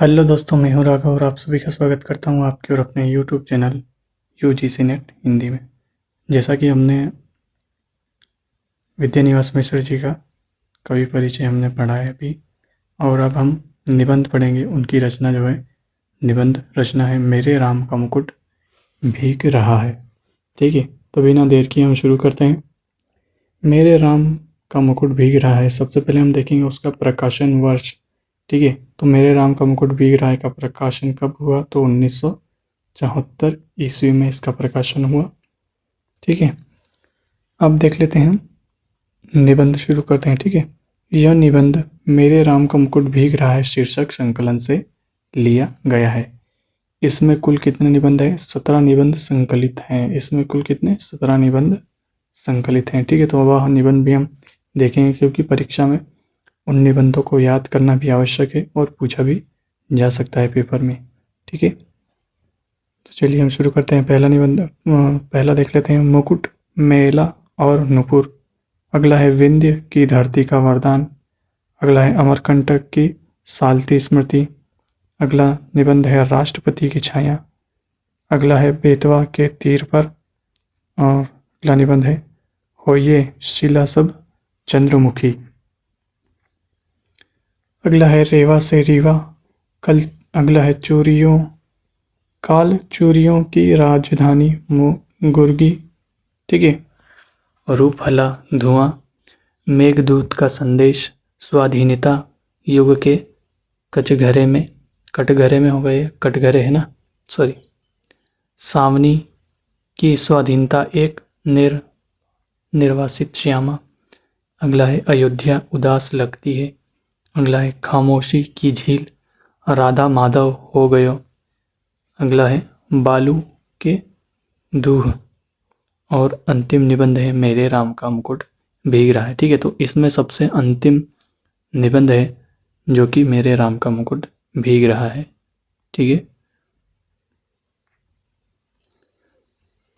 Hello दोस्तों, मैं हूं राघव और आप सभी का स्वागत करता हूं आपके और अपने YouTube channel UGC net Hindi में। जैसा कि हमने विद्यानिवास मिश्र जी का कवि परिचय हमने पढ़ा है अभी, और अब हम निबंध पढ़ेंगे। उनकी रचना जो है, निबंध रचना है मेरे राम का मुकुट भीग रहा है। ठीक है, तो बिना देर किए हम शुरू करते हैं। मेरे राम का मुकुट भीग रहा है, सबसे पहले हम देखेंगे उसका प्रकाशन वर्ष। ठीक है, तो मेरे राम का मुकुट भीग रहा है का प्रकाशन कब हुआ? तो 1974 ईस्वी में इसका प्रकाशन हुआ। ठीक है, अब देख लेते हैं, निबंध शुरू करते हैं। ठीक है, यह निबंध मेरे राम का मुकुट भीग रहा है शीर्षक संकलन से लिया गया है। इसमें कुल कितने निबंध हैं? 17 निबंध संकलित हैं। इसमें कुल कितने? 17 निबंध संकलित हैं। ठीक है, तो वह निबंध भी हम देखेंगे, क्योंकि परीक्षा में उन निबंधों को याद करना भी आवश्यक है और पूछा भी जा सकता है पेपर में। ठीक है, तो चलिए हम शुरू करते हैं। पहला निबंध पहला देख लेते हैं, मुकुट मेला और नुपुर। अगला है विंध्य की धरती का वरदान। अगला है अमरकंटक की सालती स्मृति। अगला निबंध है राष्ट्रपति की छाया। अगला है बेतवा के तीर पर। और अगला निबंध है होइए शिला सब चंद्रमुखी। अगला है रेवा से रीवा। अगला है चूरियों काल चूरियों की राजधानी गुर्गी। ठीक है, रूपहला धुआं, मेघदूत का संदेश, स्वाधीनता युग के कटघरे में हो गए, कटघरे है ना, सॉरी, सावनी की स्वाधीनता एक निर्वासित श्यामा। अगला है अयोध्या उदास लगती है। अगला है खामोशी की झील, राधा माधव हो गयो। अगला है बालू के दूह। और अंतिम निबंध है मेरे राम का मुकुट भीग रहा है। ठीक है, तो इसमें सबसे अंतिम निबंध है जो कि मेरे राम का मुकुट भीग रहा है। ठीक है,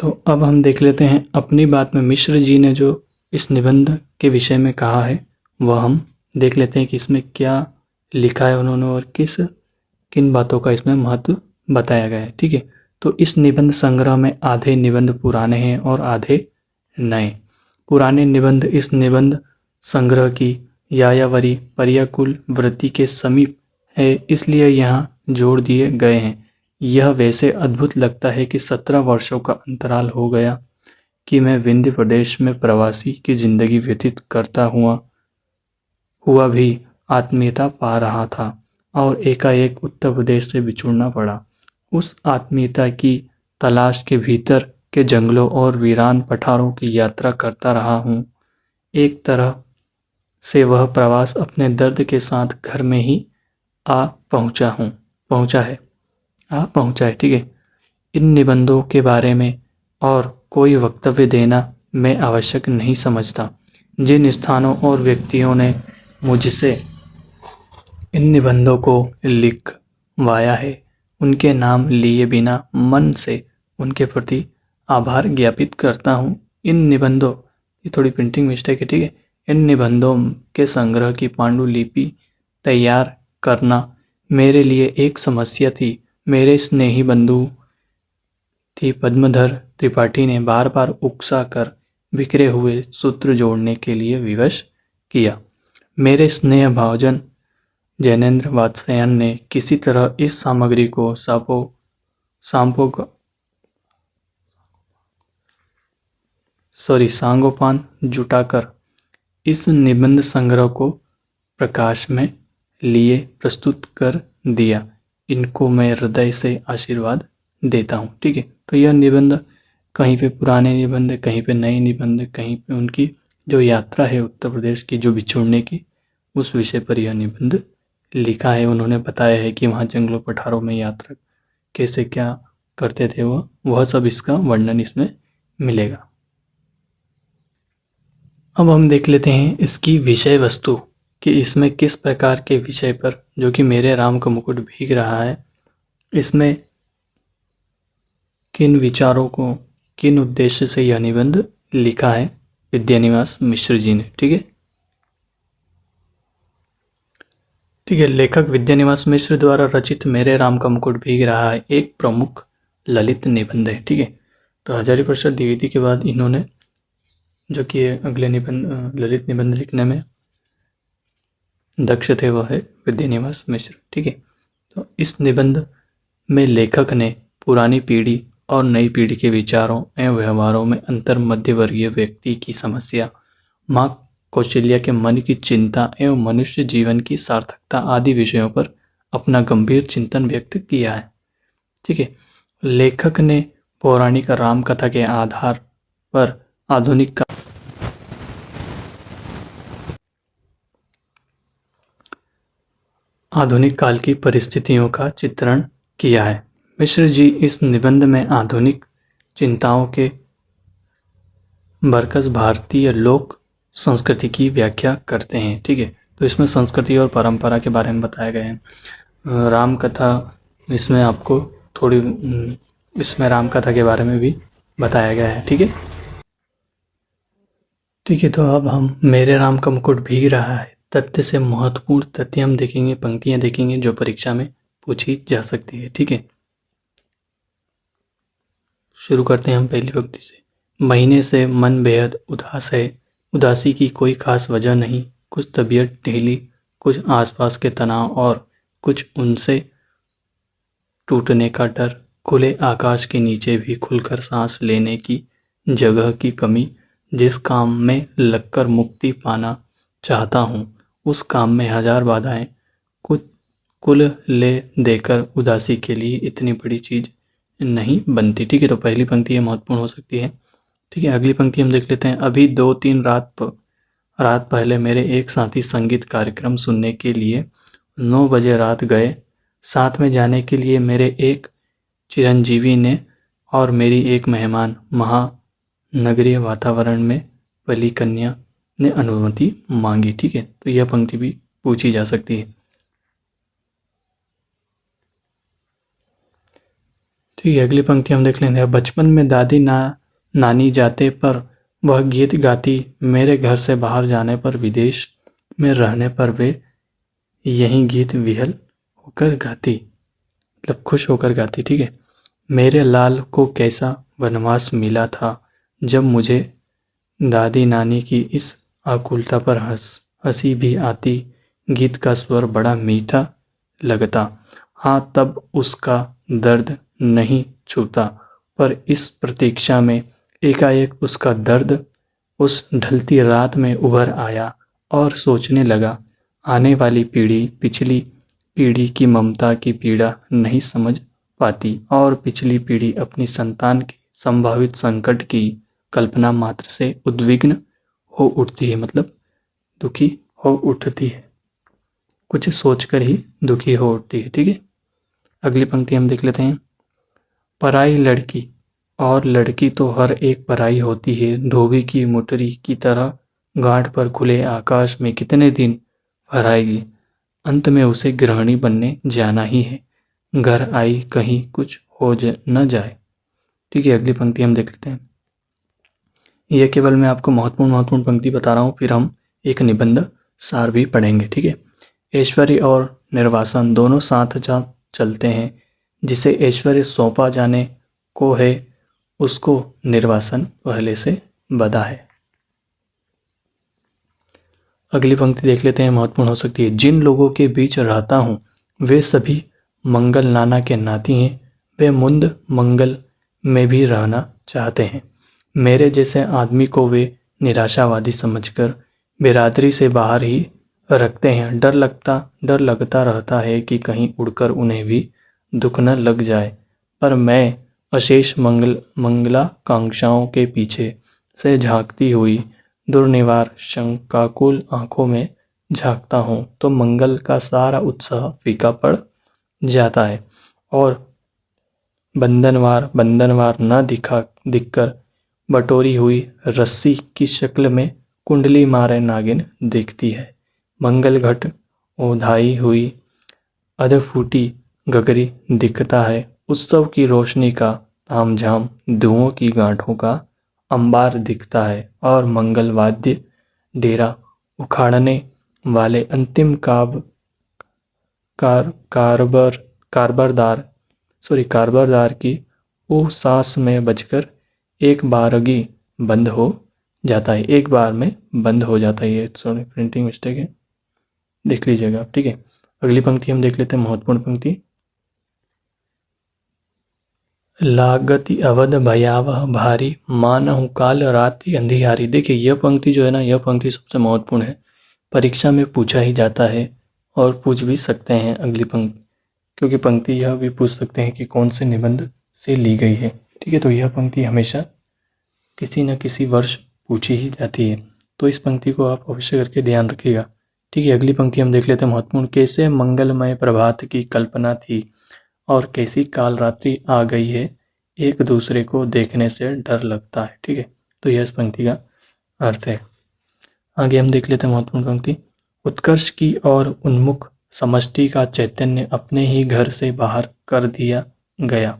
तो अब हम देख लेते हैं अपनी बात में मिश्र जी ने जो इस निबंध के विषय में कहा है वह हम देख लेते हैं कि इसमें क्या लिखा है उन्होंने और किन बातों का इसमें महत्व बताया गया है। ठीक है, तो इस निबंध संग्रह में आधे निबंध पुराने हैं और आधे नए। पुराने निबंध इस निबंध संग्रह की यायावरी पर्याकुल वृत्ति के समीप है, इसलिए यहाँ जोड़ दिए गए हैं। यह वैसे अद्भुत लगता है कि 17 वर्षों का अंतराल हो गया कि मैं विंध्य प्रदेश में प्रवासी की जिंदगी व्यतीत करता हुआ भी आत्मीयता पा रहा था और एकाएक उत्तर प्रदेश से बिछुड़ना पड़ा। उस आत्मीयता की तलाश के भीतर के जंगलों और वीरान पठारों की यात्रा करता रहा हूँ। एक तरह से वह प्रवास अपने दर्द के साथ घर में ही आ पहुँचा है। ठीक है, इन निबंधों के बारे में और कोई वक्तव्य देना मैं आवश्यक नहीं समझता। जिन स्थानों और व्यक्तियों ने मुझसे इन निबंधों को लिखवाया है उनके नाम लिए बिना मन से उनके प्रति आभार ज्ञापित करता हूँ। इन निबंधों, ये थोड़ी प्रिंटिंग मिस्टेक है, ठीक है, इन निबंधों के संग्रह की पांडुलिपि तैयार करना मेरे लिए एक समस्या थी। मेरे स्नेही बंधु थी पद्मधर त्रिपाठी ने बार बार उकसा कर बिखरे हुए सूत्र जोड़ने के लिए विवश किया। मेरे स्नेह भावजन जैनेन्द्र वात्स्यायन ने किसी तरह इस सामग्री को सांगोपान जुटाकर इस निबंध संग्रह को प्रकाश में लिए प्रस्तुत कर दिया। इनको मैं हृदय से आशीर्वाद देता हूँ। ठीक है, तो यह निबंध कहीं पे पुराने निबंध, कहीं पे नए निबंध, कहीं पे उनकी जो यात्रा है उत्तर प्रदेश की जो बिछोड़ने की, उस विषय पर यह निबंध लिखा है। उन्होंने बताया है कि वहाँ जंगलों पठारों में यात्रा कैसे क्या करते थे वह सब इसका वर्णन इसमें मिलेगा। अब हम देख लेते हैं इसकी विषय वस्तु कि इसमें किस प्रकार के विषय पर, जो कि मेरे राम का मुकुट भीग रहा है, इसमें किन विचारों को, किन उद्देश्य से यह निबंध लिखा है विद्यानिवास मिश्र जी ने। ठीक है, ठीक है, लेखक विद्यानिवास मिश्र द्वारा रचित मेरे राम का मुकुट भीग रहा है एक प्रमुख ललित निबंध है। ठीक है, तो हजारी प्रसाद द्विवेदी के बाद इन्होंने जो कि अगले निबंध ललित निबंध लिखने में दक्ष थे वह है विद्यानिवास मिश्र। ठीक है, तो इस निबंध में लेखक ने पुरानी पीढ़ी और नई पीढ़ी के विचारों एवं व्यवहारों में अंतर, मध्यवर्गीय व्यक्ति की समस्या, माँ कौशल्या के मन की चिंता एवं मनुष्य जीवन की सार्थकता आदि विषयों पर अपना गंभीर चिंतन व्यक्त किया है। ठीक है, लेखक ने पौराणिक राम कथा के आधार पर आधुनिक काल की परिस्थितियों का चित्रण किया है। मिश्र जी इस निबंध में आधुनिक चिंताओं के बरकस भारतीय लोक संस्कृति की व्याख्या करते हैं। ठीक है, तो इसमें संस्कृति और परंपरा के बारे में बताया गया है। राम कथा इसमें आपको थोड़ी इसमें राम कथा के बारे में भी बताया गया है। ठीक है, ठीक है, तो अब हम मेरे राम का मुकुट भीग रहा है तथ्य से महत्वपूर्ण तथ्य हम देखेंगे, पंक्तियां देखेंगे जो परीक्षा में पूछी जा सकती है। ठीक है, शुरू करते हैं हम पहली पंक्ति से। महीने से मन बेहद उदास है, उदासी की कोई खास वजह नहीं, कुछ तबीयत ढीली, कुछ आसपास के तनाव और कुछ उनसे टूटने का डर, खुले आकाश के नीचे भी खुलकर सांस लेने की जगह की कमी, जिस काम में लगकर मुक्ति पाना चाहता हूँ उस काम में हजार बाधाएं, कुछ कुल ले देकर उदासी के लिए इतनी बड़ी चीज नहीं बनती। ठीक है, तो पहली पंक्ति ये महत्वपूर्ण हो सकती है। ठीक है, अगली पंक्ति हम देख लेते हैं। अभी 2-3 रात पहले मेरे एक साथी संगीत कार्यक्रम सुनने के लिए 9 बजे रात गए। साथ में जाने के लिए मेरे एक चिरंजीवी ने और मेरी एक मेहमान महानगरीय वातावरण में पली कन्या ने अनुमति मांगी। ठीक है, तो यह पंक्ति भी पूछी जा सकती है। ठीक है, अगली पंक्ति हम देख लेंगे। बचपन में दादी नानी जाते पर वह गीत गाती, मेरे घर से बाहर जाने पर, विदेश में रहने पर वे यही गीत विहल होकर गाती, मतलब खुश होकर गाती। ठीक है, मेरे लाल को कैसा वनवास मिला था जब मुझे दादी नानी की इस आकुलता पर हंसी भी आती, गीत का स्वर बड़ा मीठा लगता। हाँ, तब उसका दर्द नहीं छूता, पर इस प्रतीक्षा में एकाएक उसका दर्द उस ढलती रात में उभर आया और सोचने लगा, आने वाली पीढ़ी पिछली पीढ़ी की ममता की पीड़ा नहीं समझ पाती और पिछली पीढ़ी अपनी संतान के संभावित संकट की कल्पना मात्र से उद्विग्न हो उठती है, मतलब दुखी हो उठती है, कुछ सोचकर ही दुखी हो उठती है। ठीक है, अगली पंक्ति हम देख लेते हैं। पराई लड़की, और लड़की तो हर एक पराई होती है, धोबी की मोटरी की तरह घाट पर खुले आकाश में कितने दिन फहराएगी, अंत में उसे गृहिणी बनने जाना ही है, घर आई कहीं कुछ हो न जाए। ठीक है, अगली पंक्ति हम देख लेते हैं। यह केवल मैं आपको महत्वपूर्ण पंक्ति बता रहा हूँ, फिर हम एक निबंध सार भी पढ़ेंगे। ठीक है, ऐश्वर्य और निर्वासन दोनों साथ साथ चलते हैं, जिसे ऐश्वर्य सौंपा जाने को है उसको निर्वासन पहले से बधा है। अगली पंक्ति देख लेते हैं, महत्वपूर्ण हो सकती है। जिन लोगों के बीच रहता हूँ वे सभी मंगल नाना के नाती हैं, वे मुंद मंगल में भी रहना चाहते हैं। मेरे जैसे आदमी को वे निराशावादी समझकर बिरादरी से बाहर ही रखते हैं। डर लगता रहता है कि कहीं उड़कर उन्हें भी दुख न लग जाए, पर मैं अशेष मंगलाकांक्षाओं के पीछे से झांकती हुई दुर्निवार शंकाकुल आंखों में झांकता हूँ तो मंगल का सारा उत्साह फीका पड़ जाता है और बंधनवार न दिखकर बटोरी हुई रस्सी की शक्ल में कुंडली मारे नागिन दिखती है। मंगल घट ओढ़ाई हुई अधफूटी गगरी दिखता है। उत्सव की रोशनी का तामझाम धुओं की गांठों का अंबार दिखता है और मंगल वाद्य डेरा उखाड़ने वाले अंतिम कारबरदार की वो सांस में बजकर एक बारगी बंद हो जाता है, एक बार में बंद हो जाता है। ये सॉरी प्रिंटिंग मिस्टेक है, देख लीजिएगा आप, ठीक है। अगली पंक्ति हम देख लेते हैं, महत्वपूर्ण पंक्ति। लागति अवध भयावह भारी, मानहु काल रात्रि अंधियारी। देखिए यह पंक्ति जो है ना, यह पंक्ति सबसे महत्वपूर्ण है, परीक्षा में पूछा ही जाता है और पूछ भी सकते हैं अगली पंक्ति, क्योंकि पंक्ति यह भी पूछ सकते हैं कि कौन से निबंध से ली गई है, ठीक है। तो यह पंक्ति हमेशा किसी न किसी वर्ष पूछी ही जाती है, तो इस पंक्ति को आप अवश्य करके ध्यान रखिएगा, ठीक है। अगली पंक्ति हम देख लेते हैं, महत्वपूर्ण। कैसे मंगलमय प्रभात की कल्पना थी और कैसी काल रात्रि आ गई है, एक दूसरे को देखने से डर लगता है, ठीक है। तो यह इस पंक्ति का अर्थ है। आगे हम देख लेते हैं महत्वपूर्ण पंक्ति। उत्कर्ष की ओर उन्मुख समष्टि का चैतन्य अपने ही घर से बाहर कर दिया गया।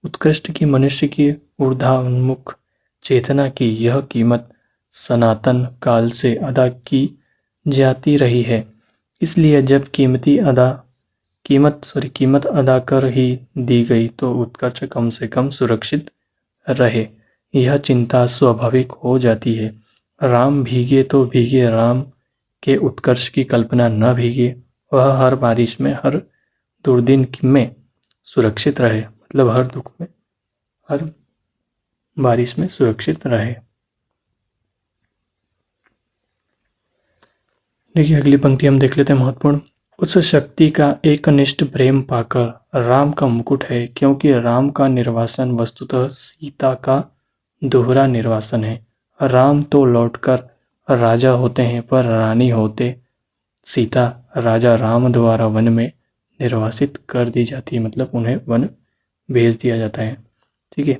उत्कृष्ट की, मनुष्य की ऊर्ध्वोन्मुख चेतना की यह कीमत सनातन काल से अदा की जाती रही है, इसलिए जब कीमत अदा कर ही दी गई तो उत्कर्ष कम से कम सुरक्षित रहे, यह चिंता स्वाभाविक हो जाती है। राम भीगे तो भीगे, राम के उत्कर्ष की कल्पना न भीगे, वह हर बारिश में, हर दुर्दिन में सुरक्षित रहे, मतलब हर दुख में, हर बारिश में सुरक्षित रहे। देखिए अगली पंक्ति हम देख लेते हैं, महत्वपूर्ण। उस शक्ति का एकनिष्ठ प्रेम पाकर राम का मुकुट है, क्योंकि राम का निर्वासन वस्तुतः सीता का दोहरा निर्वासन है। राम तो लौटकर राजा होते हैं, पर रानी होते सीता राजा राम द्वारा वन में निर्वासित कर दी जाती है, मतलब उन्हें वन भेज दिया जाता है, ठीक है।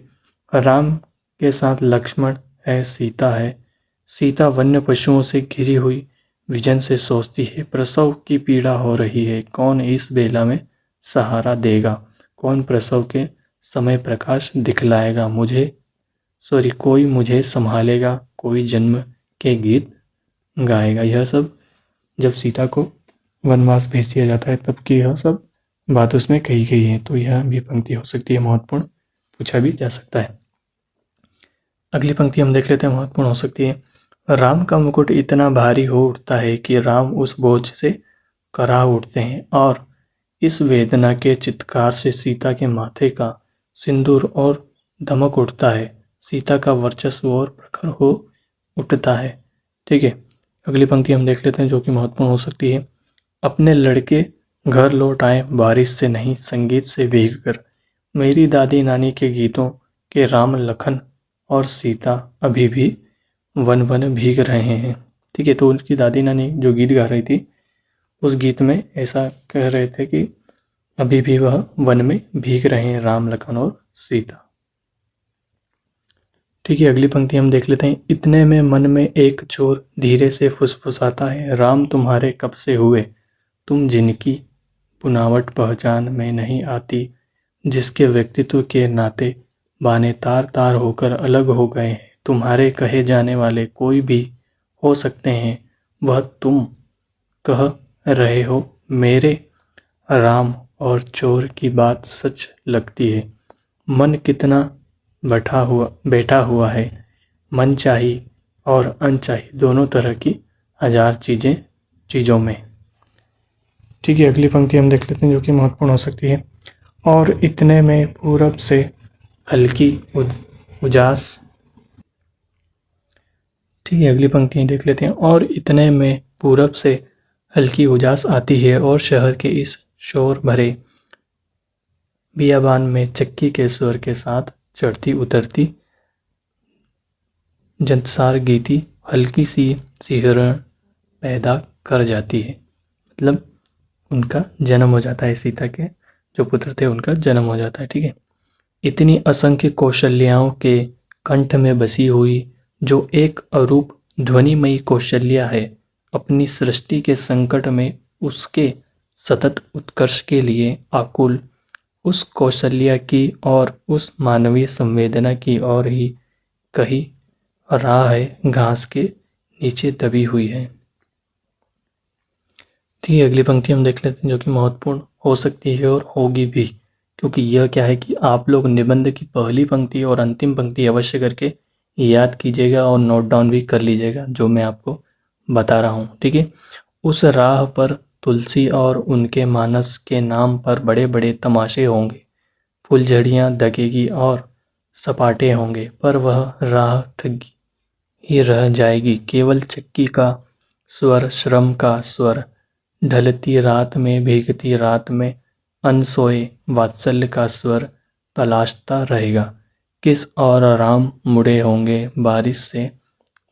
राम के साथ लक्ष्मण है, सीता है। सीता वन्य पशुओं से घिरी हुई विजन से सोचती है, प्रसव की पीड़ा हो रही है, कौन इस बेला में सहारा देगा, कौन प्रसव के समय प्रकाश दिखलाएगा मुझे, कोई मुझे संभालेगा, कोई जन्म के गीत गाएगा। यह सब जब सीता को वनवास भेज दिया जाता है तब की यह सब बात उसमें कही गई है, तो यह भी पंक्ति हो सकती है महत्वपूर्ण, पूछा भी जा सकता है। अगली पंक्ति हम देख लेते हैं, महत्वपूर्ण हो सकती है। राम का मुकुट इतना भारी हो उठता है कि राम उस बोझ से करा उठते हैं, और इस वेदना के चित्कार से सीता के माथे का सिंदूर और दमक उठता है, सीता का वर्चस्व और प्रखर हो उठता है, ठीक है। अगली पंक्ति हम देख लेते हैं जो कि महत्वपूर्ण हो सकती है। अपने लड़के घर लौट आए बारिश से नहीं, संगीत से भीग कर, मेरी दादी नानी के गीतों के राम, लखन और सीता अभी भी वन वन भीग रहे हैं, ठीक है। तो उनकी दादी नानी जो गीत गा रही थी, उस गीत में ऐसा कह रहे थे कि अभी भी वह वन में भीग रहे हैं, राम, लखन और सीता, ठीक है। अगली पंक्ति हम देख लेते हैं। इतने में मन में एक चोर धीरे से फुसफुसाता है, राम तुम्हारे कब से हुए, तुम जिनकी पुनावट पहचान में नहीं आती, जिसके व्यक्तित्व के नाते बाने तार तार होकर अलग हो गए हैं, तुम्हारे कहे जाने वाले कोई भी हो सकते हैं, वह तुम कह रहे हो मेरे राम, और चोर की बात सच लगती है। मन कितना बैठा हुआ है, मन चाही और अनचाही दोनों तरह की हजार चीज़ों में, ठीक है। अगली पंक्ति हम देख लेते हैं जो कि महत्वपूर्ण हो सकती है। और इतने में पूरब से हल्की उजास, ठीक है। अगली पंक्ति देख लेते हैं। और इतने में पूरब से हल्की उजास आती है, और शहर के इस शोर भरे बियाबान में चक्की के स्वर के साथ चढ़ती उतरती जंतसार गीती हल्की सी सिहरण पैदा कर जाती है, मतलब उनका जन्म हो जाता है, सीता के जो पुत्र थे उनका जन्म हो जाता है, ठीक है। इतनी असंख्य कौशल्याओं के कंठ में बसी हुई जो एक अरूप ध्वनिमयी कौशल्या है, अपनी सृष्टि के संकट में उसके सतत उत्कर्ष के लिए आकुल, उस कौशल्या की और उस मानवीय संवेदना की ओर ही कहीं राह है, घास के नीचे दबी हुई है। ठीक है, अगली पंक्ति हम देख लेते हैं जो कि महत्वपूर्ण हो सकती है और होगी भी, क्योंकि यह क्या है कि आप लोग निबंध की पहली पंक्ति और अंतिम पंक्ति अवश्य करके याद कीजिएगा और नोट डाउन भी कर लीजिएगा जो मैं आपको बता रहा हूँ। ठीक है, उस राह पर तुलसी और उनके मानस के नाम पर बड़े बड़े तमाशे होंगे, फुलझड़ियाँ दगेगी और सपाटे होंगे, पर वह राह ठगी ही रह जाएगी, केवल चक्की का स्वर, श्रम का स्वर, ढलती रात में, भीगती रात में, अनसोए वात्सल्य का स्वर तलाशता रहेगा। किस और राम मुड़े होंगे बारिश से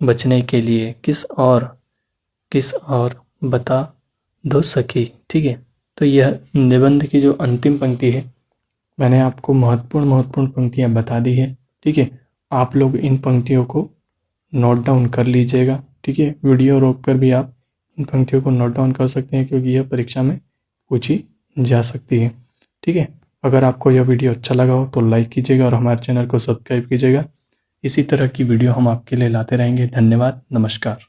बचने के लिए, किस और बता दो सखी। ठीक है, तो यह निबंध की जो अंतिम पंक्ति है, मैंने आपको महत्वपूर्ण पंक्तियां बता दी है। ठीक है, आप लोग इन पंक्तियों को नोट डाउन कर लीजिएगा। ठीक है, वीडियो रोक कर भी आप इन पंक्तियों को नोट डाउन कर सकते हैं क्योंकि यह परीक्षा में पूछी जा सकती है। ठीक है, अगर आपको यह वीडियो अच्छा लगा हो तो लाइक कीजिएगा और हमारे चैनल को सब्सक्राइब कीजिएगा। इसी तरह की वीडियो हम आपके लिए लाते रहेंगे। धन्यवाद, नमस्कार।